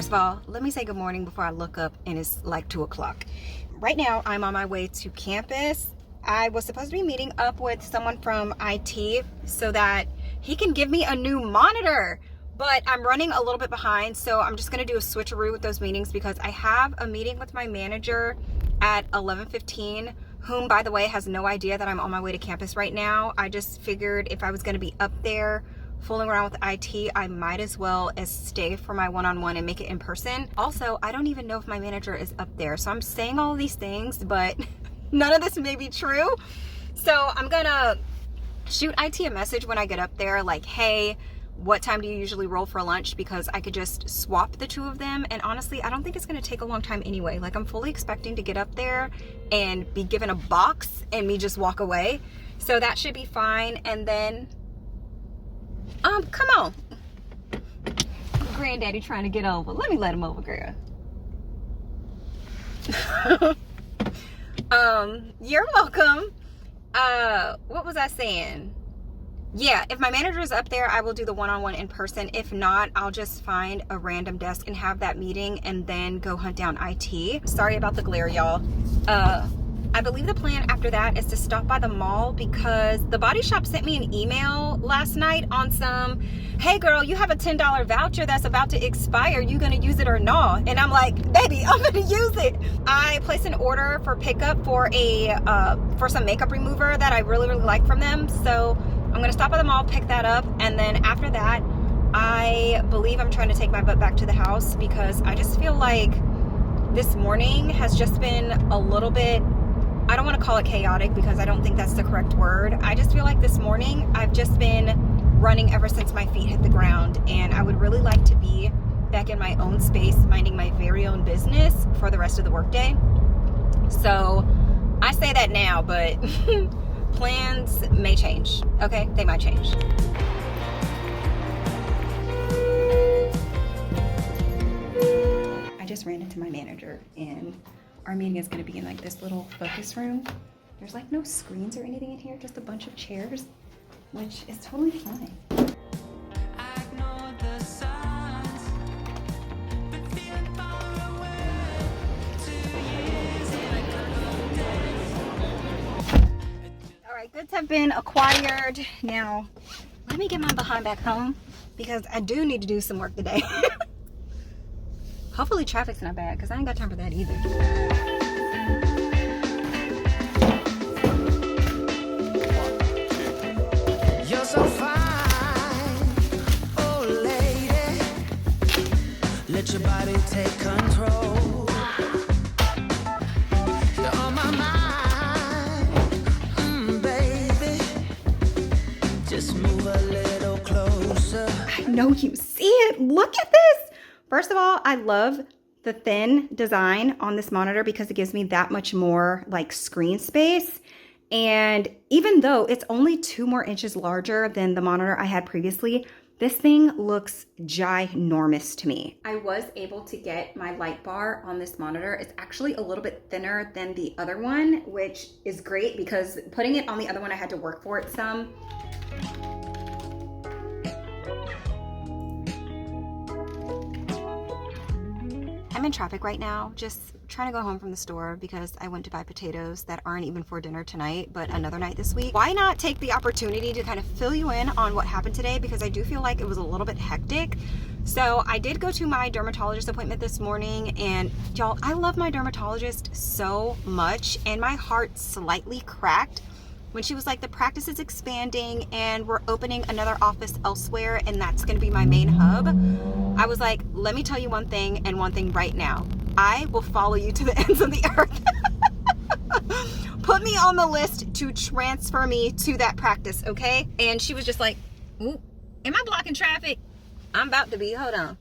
First of all, let me say good morning before I look up and it's like 2 o'clock. Right now, I'm on my way to campus. I was supposed to be meeting up with someone from IT so that he can give me a new monitor, but I'm running a little bit behind, so I'm just gonna do a switcheroo with those meetings because I have a meeting with my manager at 11:15, whom, by the way, has no idea that I'm on my way to campus right now. I just figured if I was gonna be up there fooling around with IT, I might as well as stay for my one-on-one and make it in person. Also, I don't even know if my manager is up there, so I'm saying all these things, but none of this may be true. So I'm gonna shoot IT a message when I get up there, like, hey, what time do you usually roll for lunch? Because I could just swap the two of them. And honestly, I don't think it's gonna take a long time anyway. Like, I'm fully expecting to get up there and be given a box and me just walk away. So that should be fine. And then, come on. Granddaddy trying to get over. Let me let him over, girl. You're welcome. What was I saying? Yeah, if my manager is up there, I will do the one-on-one in person. If not, I'll just find a random desk and have that meeting and then go hunt down IT. Sorry about the glare, y'all. I believe the plan after that is to stop by the mall because the body shop sent me an email last night on some, hey girl, you have a $10 voucher that's about to expire. You gonna use it or not? And I'm like, baby, I'm gonna use it. I placed an order for pickup for for some makeup remover that I really like from them. So I'm gonna stop by the mall, pick that up, and then after that, I believe I'm trying to take my butt back to the house because I just feel like this morning has just been a little bit, I don't want to call it chaotic because I don't think that's the correct word. I just feel like this morning I've just been running ever since my feet hit the ground, and I would really like to be back in my own space, minding my very own business for the rest of the workday. So I say that now, but plans may change, okay? They might change. I just ran into my manager and our meeting is gonna be in like this little focus room. There's like no screens or anything in here, just a bunch of chairs, which is totally fine. All right, goods have been acquired. Now, let me get my behind back home because I do need to do some work today. Hopefully traffic's not bad because I ain't got time for that either. You're so fine, oh lady. Let your body take control. You're on my mind, baby. Just move a little closer. I know you see it. Look at this. First of all, I love the thin design on this monitor because it gives me that much more like screen space. And even though it's only 2 more inches larger than the monitor I had previously, this thing looks ginormous to me. I was able to get my light bar on this monitor. It's actually a little bit thinner than the other one, which is great because putting it on the other one, I had to work for it some. I'm in traffic right now, just trying to go home from the store because I went to buy potatoes that aren't even for dinner tonight, but another night this week. Why not take the opportunity to kind of fill you in on what happened today because I do feel like it was a little bit hectic. So I did go to my dermatologist appointment this morning, and y'all, I love my dermatologist so much, and my heart slightly cracked when she was like, the practice is expanding and we're opening another office elsewhere and that's gonna be my main hub. I was like, let me tell you one thing and one thing right now. I will follow you to the ends of the earth. Put me on the list to transfer me to that practice, okay? And she was just like, ooh, am I blocking traffic? I'm about to be, hold on.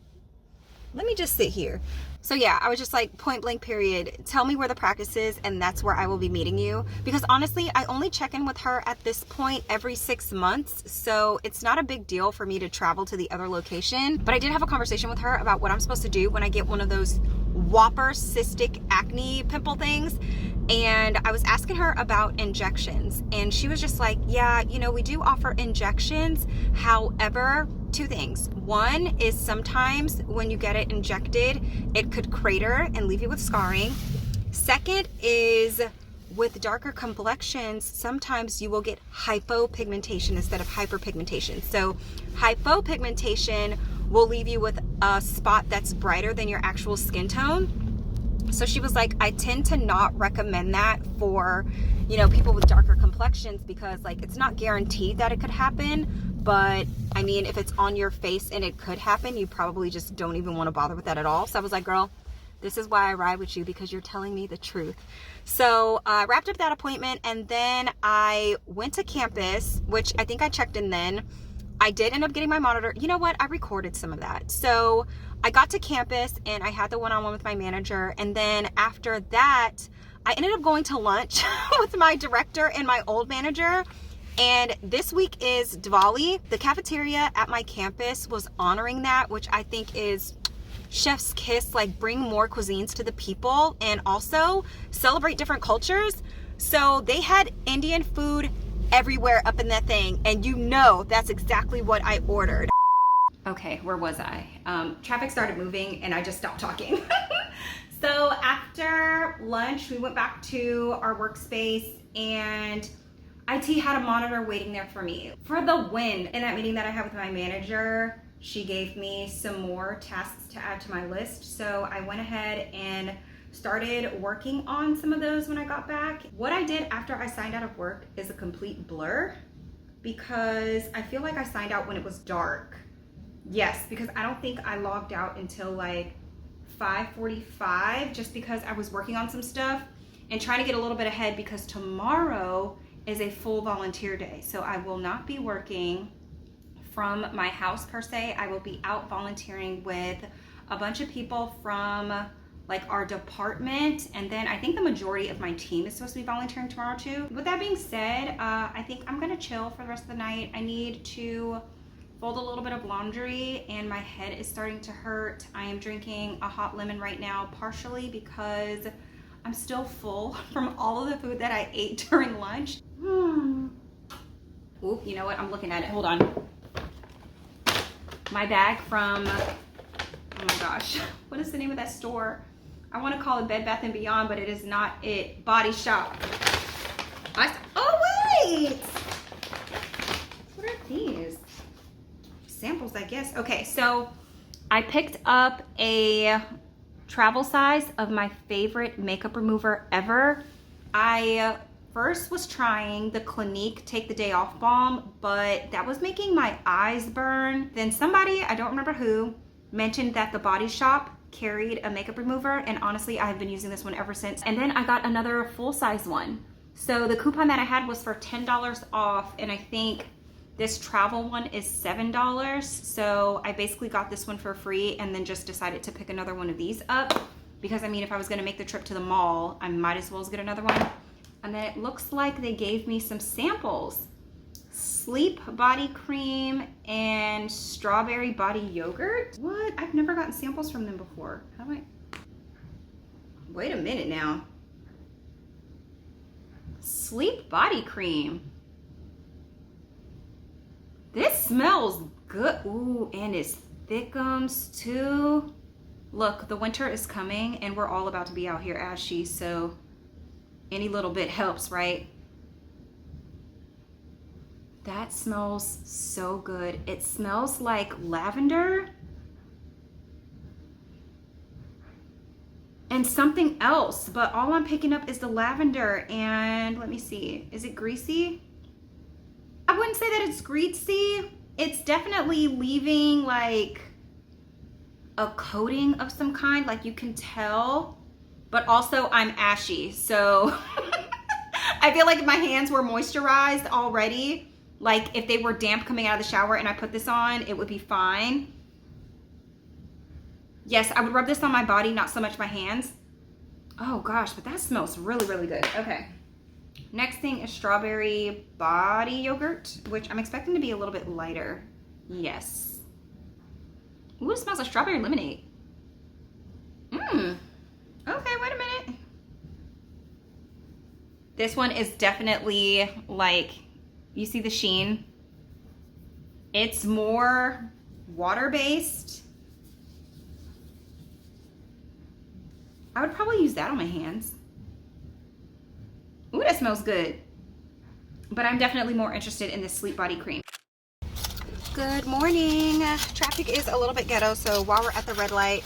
Let me just sit here. So yeah, I was just like, point blank period, tell me where the practice is and that's where I will be meeting you. Because honestly, I only check in with her at this point every 6 months. So it's not a big deal for me to travel to the other location. But I did have a conversation with her about what I'm supposed to do when I get one of those Whopper cystic acne pimple things. And I was asking her about injections, and she was just like, yeah, you know, we do offer injections. However, two things. One is sometimes when you get it injected, it could crater and leave you with scarring. Second is with darker complexions, sometimes you will get hypopigmentation instead of hyperpigmentation. So hypopigmentation will leave you with a spot that's brighter than your actual skin tone. So she was like, I tend to not recommend that for, you know, people with darker complexions, because like it's not guaranteed that it could happen, but I mean, if it's on your face and it could happen, you probably just don't even want to bother with that at all. So I was like, girl, this is why I ride with you, because you're telling me the truth. So I wrapped up that appointment, and then I went to campus, which I think I checked in then. I did end up getting my monitor. You know what? I recorded some of that. So I got to campus and I had the one-on-one with my manager. And then after that, I ended up going to lunch with my director and my old manager. And this week is Diwali. The cafeteria at my campus was honoring that, which I think is chef's kiss, like bring more cuisines to the people and also celebrate different cultures. So they had Indian food everywhere up in that thing, and you know that's exactly what I ordered. Okay, where was I? Traffic started moving and I just stopped talking. So after lunch, we went back to our workspace, and IT had a monitor waiting there for me. For the win, in that meeting that I had with my manager, she gave me some more tasks to add to my list. So I went ahead and started working on some of those when I got back. What I did after I signed out of work is a complete blur, because I feel like I signed out when it was dark. Yes, because I don't think I logged out until like 5:45, just because I was working on some stuff and trying to get a little bit ahead, because tomorrow is a full volunteer day. So I will not be working from my house per se. I will be out volunteering with a bunch of people from like our department, and then I think the majority of my team is supposed to be volunteering tomorrow too. With that being said, I think I'm gonna chill for the rest of the night. I need to fold a little bit of laundry, and my head is starting to hurt. I am drinking a hot lemon right now, partially because I'm still full from all of the food that I ate during lunch. Oop, you know what? I'm looking at it. Hold on. My bag from, oh my gosh, what is the name of that store? I want to call it Bed Bath & Beyond, but it is not it. Body Shop. Oh, wait! What are these? Samples, I guess. Okay, so I picked up a travel size of my favorite makeup remover ever. I first was trying the Clinique Take the Day Off Balm, but that was making my eyes burn. Then somebody, I don't remember who, mentioned that the Body Shop carried a makeup remover, and honestly, I've been using this one ever since. And then I got another full-size one. So the coupon that I had was for $10 off, and I think this travel one is $7. So I basically got this one for free, and then just decided to pick another one of these up, because I mean, if I was gonna make the trip to the mall, I might as well get another one. And then it looks like they gave me some samples. Sleep body cream and strawberry body yogurt. What? I've never gotten samples from them before. How do I? Wait a minute now. Sleep body cream. This smells good. Ooh, and it's thickums too. Look, the winter is coming and we're all about to be out here ashy, so any little bit helps, right? That smells so good. It smells like lavender and something else, but all I'm picking up is the lavender. And let me see, is it greasy? I wouldn't say that it's greasy. It's definitely leaving like a coating of some kind, like you can tell, but also I'm ashy, so I feel like if my hands were moisturized already, like if they were damp coming out of the shower and I put this on, it would be fine. Yes, I would rub this on my body, not so much my hands. Oh gosh, but that smells really, really good. Okay. Next thing is strawberry body yogurt, which I'm expecting to be a little bit lighter. Yes. Ooh, it smells like strawberry lemonade. Okay, wait a minute. This one is definitely like, you see the sheen? It's more water-based. I would probably use that on my hands. Ooh, that smells good. But I'm definitely more interested in this Sleep Body cream. Good morning. Traffic is a little bit ghetto, so while we're at the red light,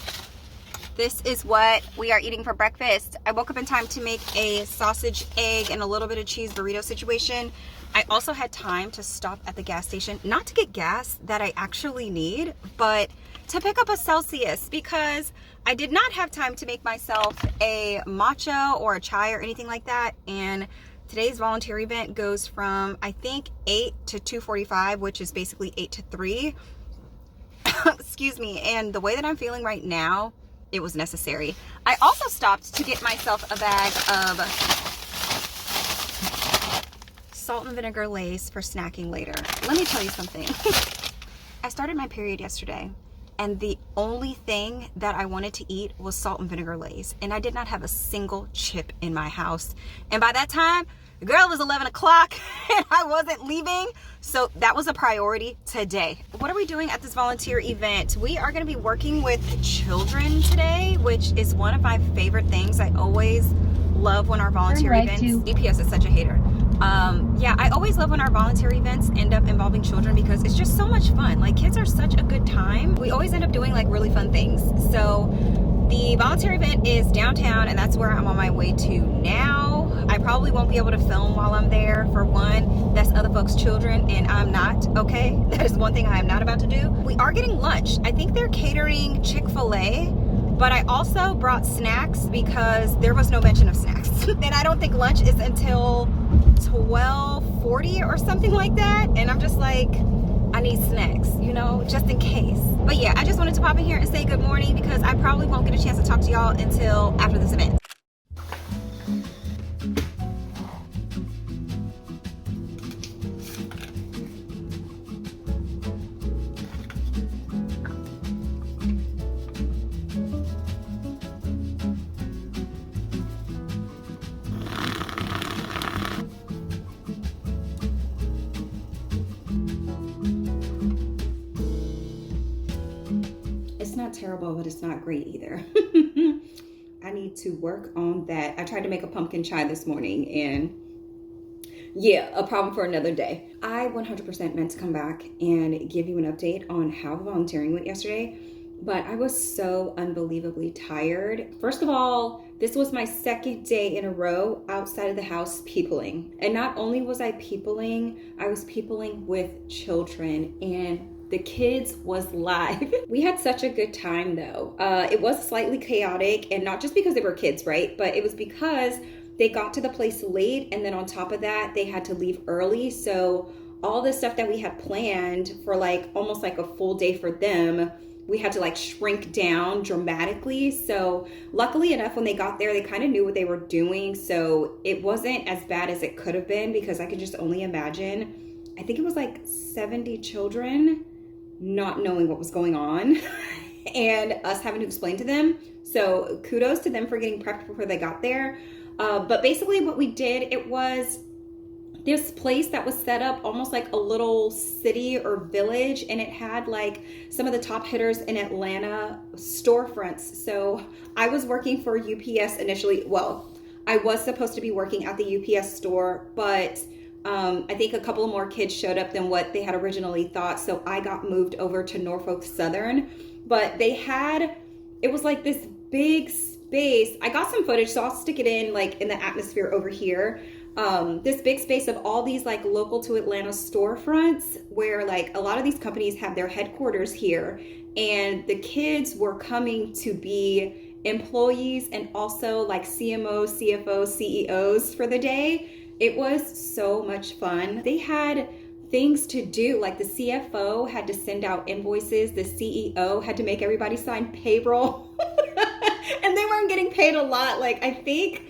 this is what we are eating for breakfast. I woke up in time to make a sausage, egg, and a little bit of cheese burrito situation. I also had time to stop at the gas station, not to get gas that I actually need, but to pick up a Celsius because I did not have time to make myself a matcha or a chai or anything like that. And today's volunteer event goes from, I think, 8 to 2:45, which is basically 8 to 3. Excuse me. And the way that I'm feeling right now, it was necessary. I also stopped to get myself a bag of salt and vinegar Lay's for snacking later. Let me tell you something. I started my period yesterday, and the only thing that I wanted to eat was salt and vinegar Lay's, and I did not have a single chip in my house. And by that time, the girl, it was 11 o'clock and I wasn't leaving. So that was a priority today. What are we doing at this volunteer event? We are going to be working with children today, which is one of my favorite things. I always love when our volunteer events, EPS is such a hater. Yeah, I always love when our volunteer events end up involving children because it's just so much fun. Like, kids are such a good time. We always end up doing like really fun things. So the volunteer event is downtown, and that's where I'm on my way to now. I probably won't be able to film while I'm there. For one, that's other folks' children, and I'm not, okay? That is one thing I am not about to do. We are getting lunch. I think they're catering Chick-fil-A, but I also brought snacks because there was no mention of snacks. And I don't think lunch is until 12:40 or something like that. And I'm just like, I need snacks, you know, just in case. But yeah, I just wanted to pop in here and say good morning because I probably won't get a chance to talk to y'all until after this event. It's not terrible, but it's not great either. I need to work on that. I tried to make a pumpkin chai this morning, and yeah, a problem for another day. I 100% meant to come back and give you an update on how the volunteering went yesterday, but I was so unbelievably tired. First of all, this was my second day in a row outside of the house peopling. And not only was I peopling, I was peopling with children, and the kids was live. We had such a good time though. It was slightly chaotic, and not just because they were kids, right? But it was because they got to the place late, and then on top of that, they had to leave early. So all the stuff that we had planned for like almost like a full day for them, we had to like shrink down dramatically. So luckily enough, when they got there, they kind of knew what they were doing. So it wasn't as bad as it could have been, because I could just only imagine, I think it was like 70 children not knowing what was going on and us having to explain to them. So kudos to them for getting prepped before they got there. But basically what we did, it was this place that was set up almost like a little city or village, and it had like some of the top hitters in Atlanta storefronts. So I was working for UPS initially. Well, I was supposed to be working at the UPS store, but I think a couple more kids showed up than what they had originally thought. So I got moved over to Norfolk Southern, but they had, it was like this big space. I got some footage, so I'll stick it in like in the atmosphere over here. This big space of all these like local to Atlanta storefronts where like a lot of these companies have their headquarters here, and the kids were coming to be employees and also like CMOs, CFOs, CEOs for the day. It was so much fun. They had things to do, like the CFO had to send out invoices, the CEO had to make everybody sign payroll, and they weren't getting paid a lot. Like I think,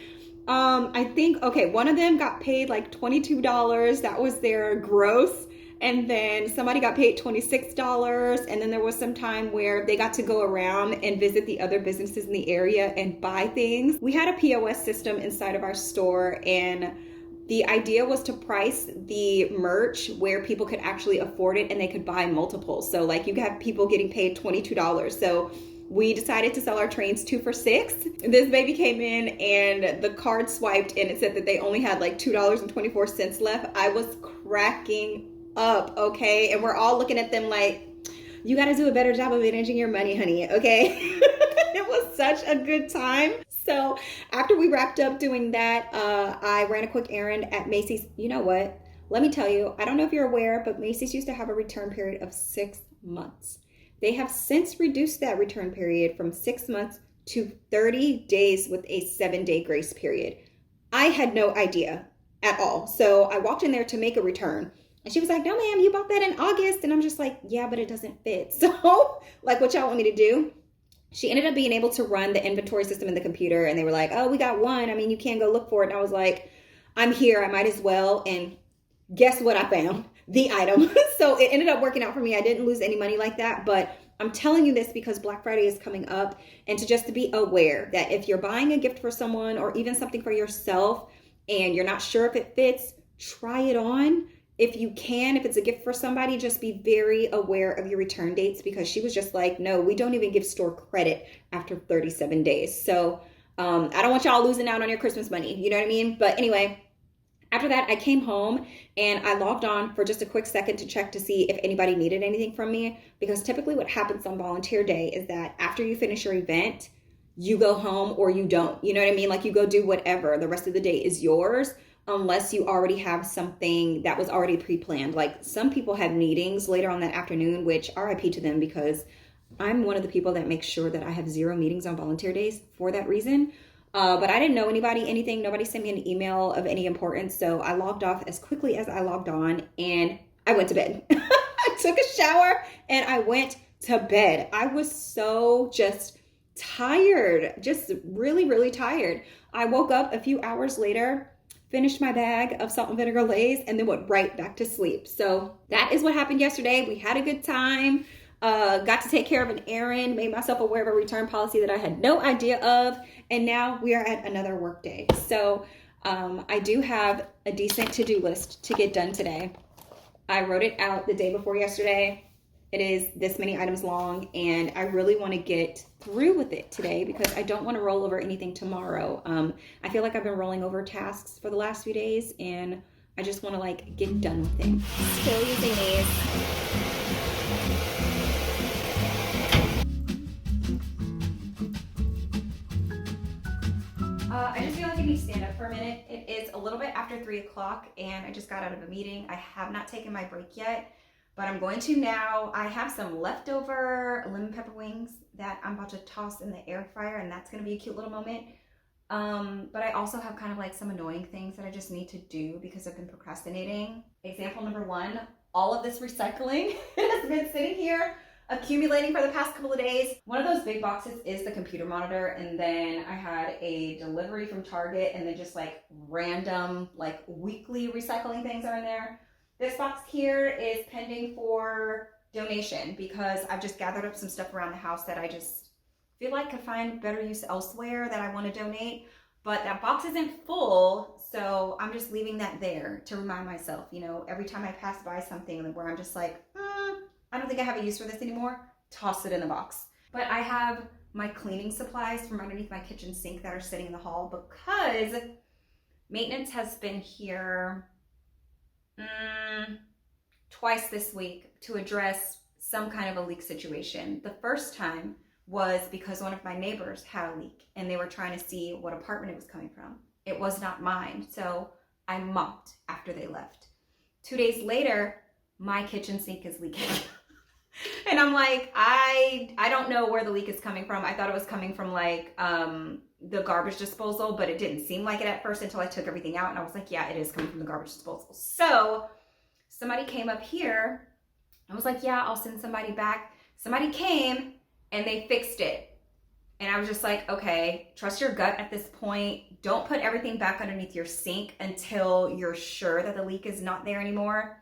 okay, one of them got paid like $22. That was their gross. And then somebody got paid $26. And then there was some time where they got to go around and visit the other businesses in the area and buy things. We had a POS system inside of our store, and The idea was to price the merch where people could actually afford it and they could buy multiples. So like you have people getting paid $22. So we decided to sell our trains 2 for $6. This baby came in and the card swiped and it said that they only had like $2.24 left. I was cracking up, okay? And we're all looking at them like, you got to do a better job of managing your money, honey, okay? It was such a good time. So after we wrapped up doing that, I ran a quick errand at Macy's. You know what? Let me tell you, I don't know if you're aware, but Macy's used to have a return period of 6 months. They have since reduced that return period from 6 months to 30 days with a 7-day grace period. I had no idea at all. So I walked in there to make a return. And she was like, no, ma'am, you bought that in August. And I'm just like, yeah, but it doesn't fit. So like, what y'all want me to do? She ended up being able to run the inventory system in the computer. And they were like, oh, we got one. I mean, you can't go look for it. And I was like, I'm here. I might as well. And guess what I found? The item. So it ended up working out for me. I didn't lose any money like that. But I'm telling you this because Black Friday is coming up. And to be aware that if you're buying a gift for someone or even something for yourself and you're not sure if it fits, try it on. If you can, if it's a gift for somebody, just be very aware of your return dates, because she was just like, no, we don't even give store credit after 37 days. So I don't want y'all losing out on your Christmas money. You know what I mean? But anyway, after that, I came home and I logged on for just a quick second to check to see if anybody needed anything from me, because typically what happens on volunteer day is that after you finish your event, you go home or you don't. You know what I mean? Like you go do whatever. The rest of the day is yours, unless you already have something that was already pre-planned. Like some people have meetings later on that afternoon, which RIP to them, because I'm one of the people that makes sure that I have 0 meetings on volunteer days for that reason. But I didn't know anything. Nobody sent me an email of any importance. So I logged off as quickly as I logged on and I went to bed. I took a shower and I went to bed. I was so just tired, just really, really tired. I woke up a few hours later, finished my bag of salt and vinegar Lay's, and then went right back to sleep. So that is what happened yesterday. We had a good time. Got to take care of an errand, made myself aware of a return policy that I had no idea of, and now we are at another work day. So I do have a decent to-do list to get done today. I wrote it out the day before yesterday. It is this many items long, and I really want to get through with it today because I don't want to roll over anything tomorrow. I feel like I've been rolling over tasks for the last few days, and I just want to like get done with it. Still using these. I just feel like I need to stand up for a minute. It is a little bit after 3 o'clock and I just got out of a meeting. I have not taken my break yet, but I'm going to now. I have some leftover lemon pepper wings that I'm about to toss in the air fryer, and that's going to be a cute little moment. But I also have kind of like some annoying things that I just need to do because I've been procrastinating. Example number 1, all of this recycling has been sitting here accumulating for the past couple of days. One of those big boxes is the computer monitor, and then I had a delivery from Target, and then just like random like weekly recycling things are in there. This box here is pending for donation because I've just gathered up some stuff around the house that I just feel like could find better use elsewhere that I want to donate, but that box isn't full, so I'm just leaving that there to remind myself, you know, every time I pass by something where I'm just like, I don't think I have a use for this anymore, toss it in the box. But I have my cleaning supplies from underneath my kitchen sink that are sitting in the hall because maintenance has been here twice this week to address some kind of a leak situation. The first time was because one of my neighbors had a leak and they were trying to see what apartment it was coming from. It was not mine, so I mopped after they left. 2 days later, my kitchen sink is leaking. And I'm like, I don't know where the leak is coming from. I thought it was coming from like the garbage disposal, but it didn't seem like it at first until I took everything out. And I was like, yeah, it is coming from the garbage disposal. So somebody came up here. I was like, yeah, I'll send somebody back. Somebody came and they fixed it. And I was just like, okay, trust your gut at this point. Don't put everything back underneath your sink until you're sure that the leak is not there anymore.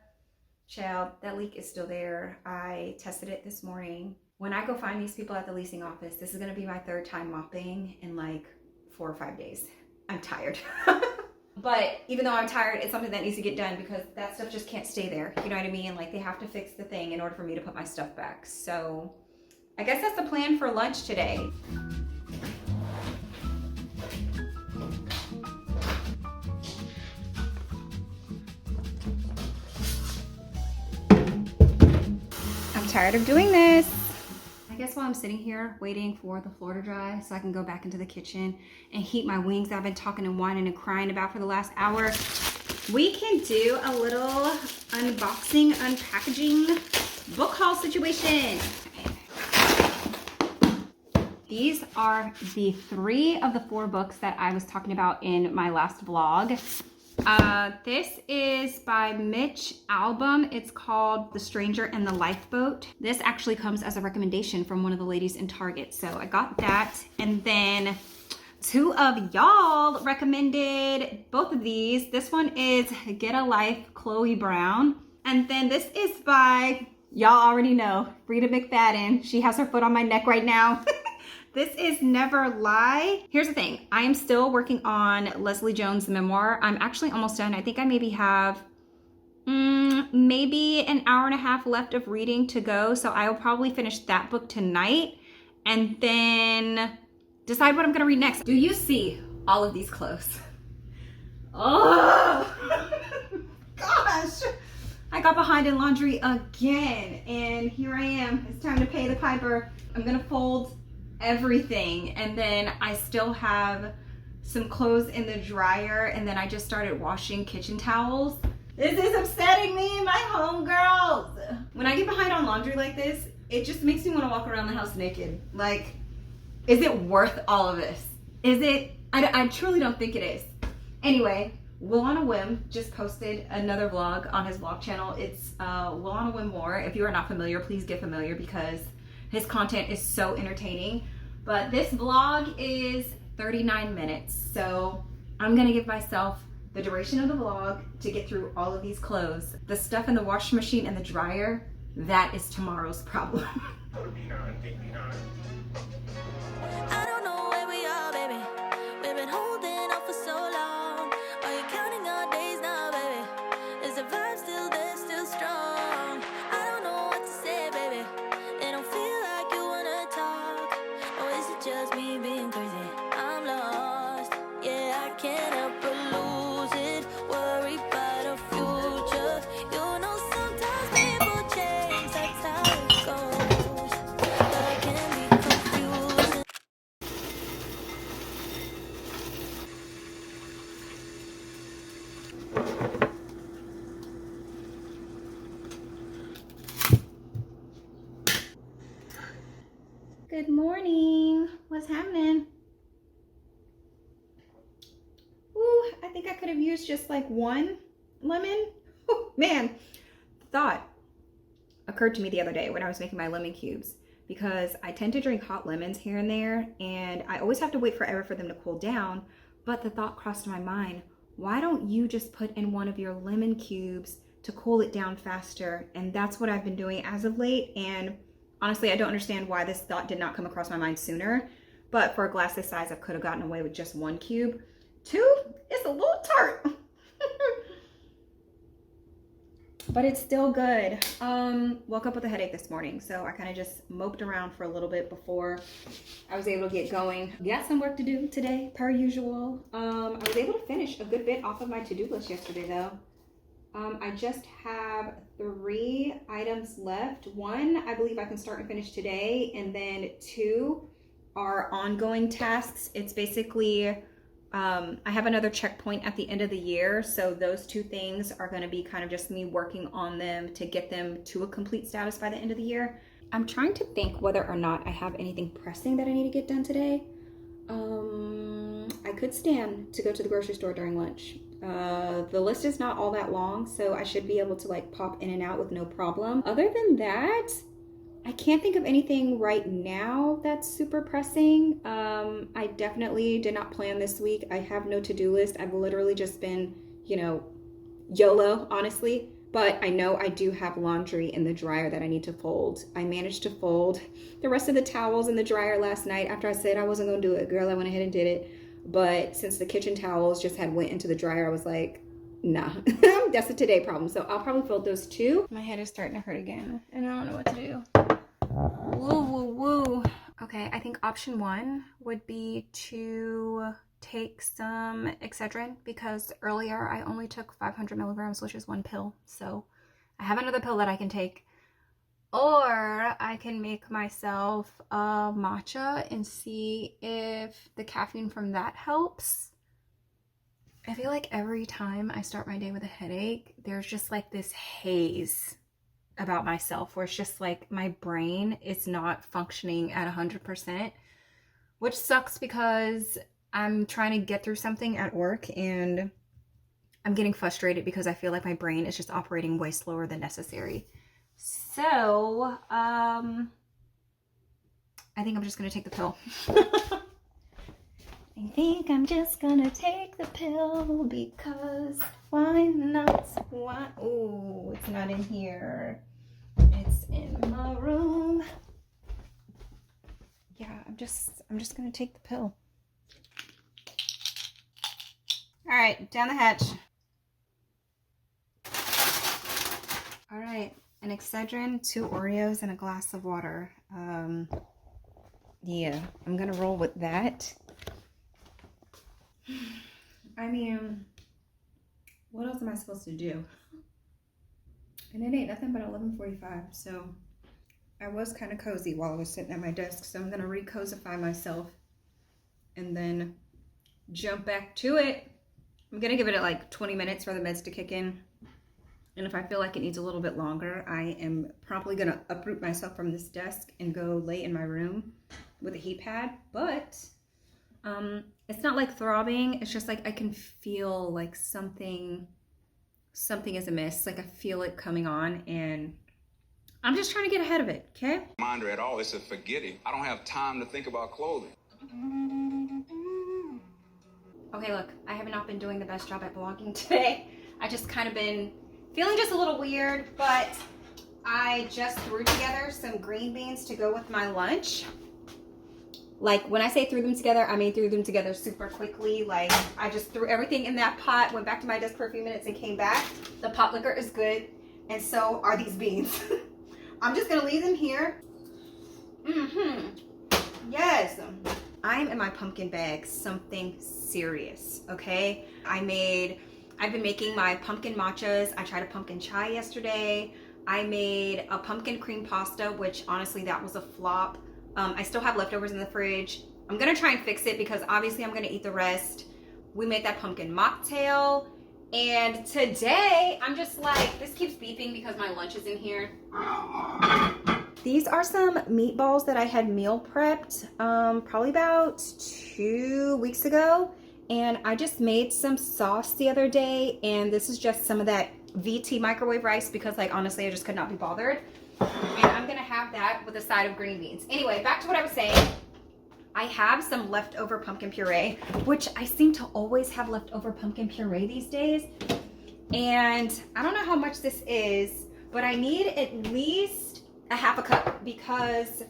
Child, that leak is still there. I tested it this morning. When I go find these people at the leasing office, this is gonna be my 3rd time mopping in like 4 or 5 days. I'm tired. But even though I'm tired, it's something that needs to get done because that stuff just can't stay there. You know what I mean? Like, they have to fix the thing in order for me to put my stuff back. So I guess that's the plan for lunch today. I'm tired of doing this. I guess while I'm sitting here waiting for the floor to dry so I can go back into the kitchen and heat my wings that I've been talking and whining and crying about for the last hour, we can do a little unboxing, unpackaging book haul situation. These are the 3 of the 4 books that I was talking about in my last vlog. This is by Mitch Albom. It's called The Stranger and the Lifeboat. This actually comes as a recommendation from one of the ladies in Target. So I got that. And then 2 of y'all recommended both of these. This one is Get a Life, Chloe Brown. And then this is by, y'all already know, Frida McFadden. She has her foot on my neck right now. This is Never Lie. Here's the thing. I am still working on Leslie Jones' memoir. I'm actually almost done. I think I maybe have maybe an hour and a half left of reading to go. So I will probably finish that book tonight and then decide what I'm going to read next. Do you see all of these clothes? Oh, gosh. I got behind in laundry again. And here I am. It's time to pay the piper. I'm going to fold everything, and then I still have some clothes in the dryer, and then I just started washing kitchen towels. This is upsetting me, my homegirls. When I get behind on laundry like this, it just makes me want to walk around the house naked. Like, is it worth all of this? Is it? I truly don't think it is. Anyway, Will on a Whim just posted another vlog on his vlog channel. It's Will on a Whim More. If you are not familiar, please get familiar because his content is so entertaining. But this vlog is 39 minutes. So I'm gonna give myself the duration of the vlog to get through all of these clothes. The stuff in the washing machine and the dryer, that is tomorrow's problem. I don't know where we are, baby. We've been holding on for so long. Are you counting our days now, baby? Is the vibe still there, still strong? I don't know what to say, baby. It don't feel like you wanna talk. Or is it just me being crazy? I'm lost. Yeah, I can't help but lose it. Worry about the future. You know sometimes people change. That's how it goes. But I can be confused. Good morning. What's happening? Ooh, I think I could have used just like 1 lemon. Oh, man, thought occurred to me the other day when I was making my lemon cubes, because I tend to drink hot lemons here and there, and I always have to wait forever for them to cool down. But the thought crossed my mind, why don't you just put in one of your lemon cubes to cool it down faster? And that's what I've been doing as of late. And honestly, I don't understand why this thought did not come across my mind sooner. But for a glass this size, I could have gotten away with just 1 cube. 2, it's a little tart. But it's still good. Woke up with a headache this morning, so I kind of just moped around for a little bit before I was able to get going. Got some work to do today, per usual. I was able to finish a good bit off of my to-do list yesterday, though. I just have 3 items left. 1, I believe I can start and finish today, and then 2 are ongoing tasks. It's basically, I have another checkpoint at the end of the year, so those 2 things are going to be kind of just me working on them to get them to a complete status by the end of the year. I'm trying to think whether or not I have anything pressing that I need to get done today. I could stand to go to the grocery store during lunch. The list is not all that long, so I should be able to like pop in and out with no problem. Other than that, I can't think of anything right now that's super pressing. I definitely did not plan this week. I have no to-do list. I've literally just been, you know, YOLO, honestly. But I know I do have laundry in the dryer that I need to fold. I managed to fold the rest of the towels in the dryer last night after I said I wasn't gonna do it. Girl, I went ahead and did it. but since the kitchen towels just had went into the dryer, I was like, nah, that's a today problem. So I'll probably fold those too. My head is starting to hurt again and I don't know what to do. Woo, woo, woo. Okay, I think option one would be to take some Excedrin, because earlier I only took 500 milligrams, which is 1 pill. So I have another pill that I can take. Or I can make myself a matcha and see if the caffeine from that helps. I feel like every time I start my day with a headache, there's just like this haze about myself where it's just like my brain is not functioning at 100%, which sucks because I'm trying to get through something at work and I'm getting frustrated because I feel like my brain is just operating way slower than necessary. So, I think I'm just gonna take the pill. I think I'm just gonna take the pill because why not? Why? Oh, it's not in here. It's in my room. Yeah, I'm just gonna take the pill. All right, down the hatch. All right, an Excedrin, 2 Oreos, and a glass of water. Yeah, I'm gonna roll with that. I mean, what else am I supposed to do? And it ain't nothing but 11:45, so I was kind of cozy while I was sitting at my desk, so I'm gonna re-cosify myself and then jump back to it. I'm gonna give it like 20 minutes for the meds to kick in. And if I feel like it needs a little bit longer, I am probably gonna uproot myself from this desk and go lay in my room with a heat pad. But it's not like throbbing. It's just like I can feel like something is amiss. Like I feel it coming on, and I'm just trying to get ahead of it. Okay. Reminder at all. It's a forgetting. I don't have time to think about clothing. Okay, look, I have not been doing the best job at vlogging today. I just kind of been feeling just a little weird, but I just threw together some green beans to go with my lunch. Like when I say threw them together, I mean threw them together super quickly. Like I just threw everything in that pot, went back to my desk for a few minutes and came back. The pot liquor is good, and so are these beans. I'm just gonna leave them here. Yes. I'm in my pumpkin bag, something serious, okay? I've been making my pumpkin matchas. I tried a pumpkin chai yesterday. I made a pumpkin cream pasta, which honestly, that was a flop. I still have leftovers in the fridge. I'm gonna try and fix it because obviously I'm gonna eat the rest. We made that pumpkin mocktail. And today, I'm just like, this keeps beeping because my lunch is in here. These are some meatballs that I had meal prepped probably about 2 weeks ago. And I just made some sauce the other day. And this is just some of that VT microwave rice because like honestly, I just could not be bothered. And I'm gonna have that with a side of green beans. Anyway, back to what I was saying. I have some leftover pumpkin puree, which I seem to always have leftover pumpkin puree these days. And I don't know how much this is, but I need at least a half a cup because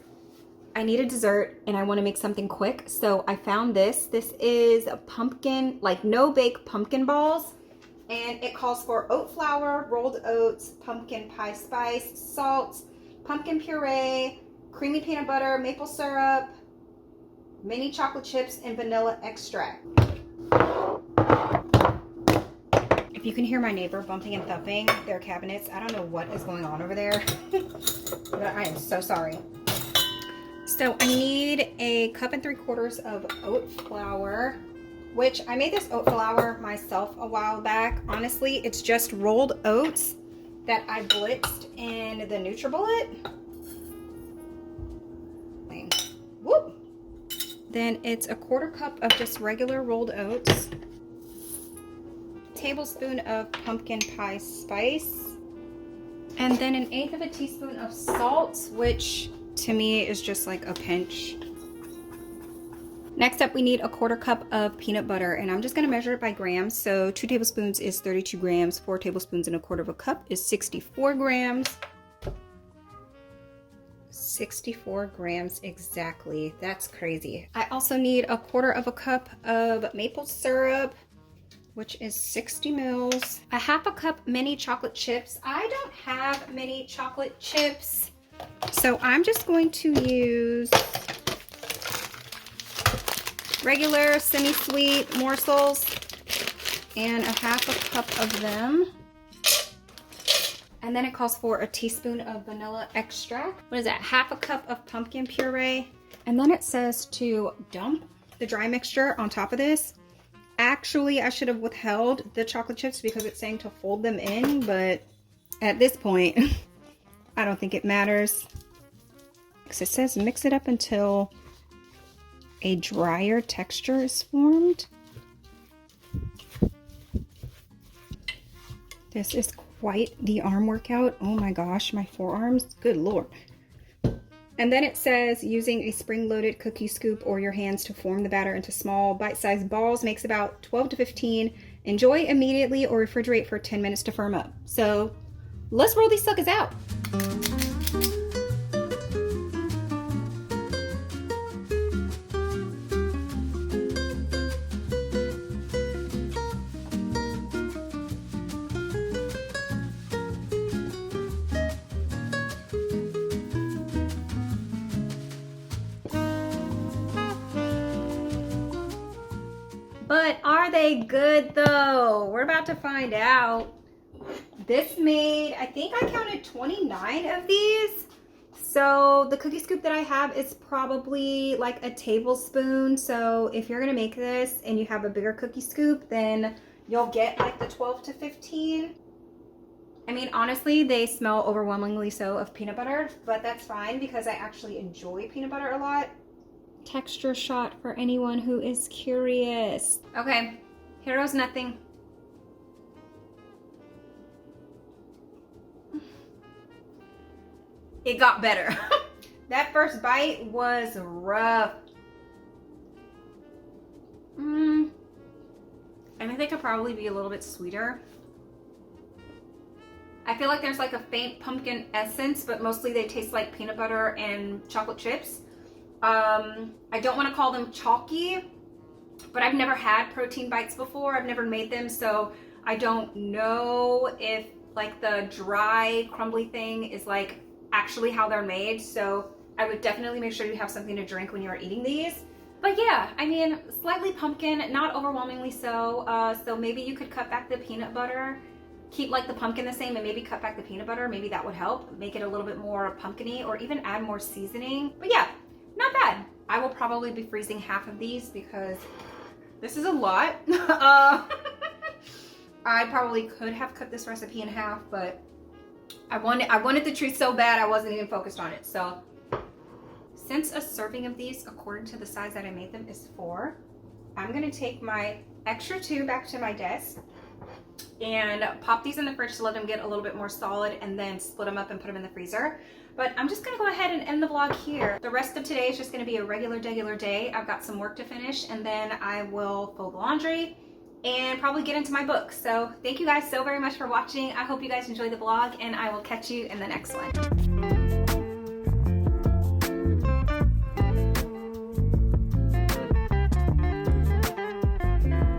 I need a dessert and I want to make something quick. So I found this. This is a pumpkin, like no bake pumpkin balls. And it calls for oat flour, rolled oats, pumpkin pie spice, salt, pumpkin puree, creamy peanut butter, maple syrup, mini chocolate chips, and vanilla extract. If you can hear my neighbor bumping and thumping their cabinets, I don't know what is going on over there, but I am so sorry. So I need a 1.75 cups of oat flour, which I made this oat flour myself a while back. Honestly, it's just rolled oats that I blitzed in the NutriBullet. Whoop. Then it's a 1/4 cup of just regular rolled oats, tablespoon of pumpkin pie spice, and then 1/8 teaspoon of salt, which to me is just like a pinch. Next up, we need a 1/4 cup of peanut butter, and I'm just gonna measure it by grams. So 2 tablespoons is 32 grams, 4 tablespoons and 1/4 cup is 64 grams. 64 grams exactly. That's crazy. I also need 1/4 cup of maple syrup, which is 60 mils. 1/2 cup mini chocolate chips. I don't have mini chocolate chips, so I'm just going to use regular semi-sweet morsels and 1/2 cup of them. And then it calls for a teaspoon of vanilla extract. What is that? 1/2 cup of pumpkin puree. And then it says to dump the dry mixture on top of this. Actually, I should have withheld the chocolate chips because it's saying to fold them in, but at this point, I don't think it matters. Because it says mix it up until a drier texture is formed. This is quite the arm workout. Oh my gosh, my forearms, good Lord. And then it says using a spring-loaded cookie scoop or your hands to form the batter into small bite-sized balls makes about 12 to 15. Enjoy immediately or refrigerate for 10 minutes to firm up. So let's roll these suckers out. But are they good though? We're about to find out. This made, I think I counted 29 of these. So the cookie scoop that I have is probably like a tablespoon. So if you're gonna make this and you have a bigger cookie scoop, then you'll get like the 12 to 15. I mean, honestly, they smell overwhelmingly so of peanut butter, but that's fine because I actually enjoy peanut butter a lot. Texture shot for anyone who is curious. Okay, here goes nothing. It got better. That first bite was rough. And I think they could probably be a little bit sweeter. I feel like there's like a faint pumpkin essence, but mostly they taste like peanut butter and chocolate chips. I don't want to call them chalky, but I've never had protein bites before. I've never made them, so I don't know if like the dry crumbly thing is like actually how they're made. So I would definitely make sure you have something to drink when you are eating these. But yeah, I mean, slightly pumpkin, not overwhelmingly so. So maybe you could cut back the peanut butter, keep like the pumpkin the same and maybe cut back the peanut butter. Maybe that would help make it a little bit more pumpkin-y, or even add more seasoning. But yeah, not bad. I will probably be freezing half of these because this is a lot. I probably could have cut this recipe in half, but I wanted the treat so bad I wasn't even focused on it. So since a serving of these, according to the size that I made them, is 4, I'm gonna take my extra 2 back to my desk and pop these in the fridge to let them get a little bit more solid, and then split them up and put them in the freezer. But I'm just gonna go ahead and end the vlog here. The rest of today is just gonna be a regular day. I've got some work to finish, and then I will fold the laundry and probably get into my book. So thank you guys so very much for watching. I hope you guys enjoyed the vlog, and I will catch you in the next one.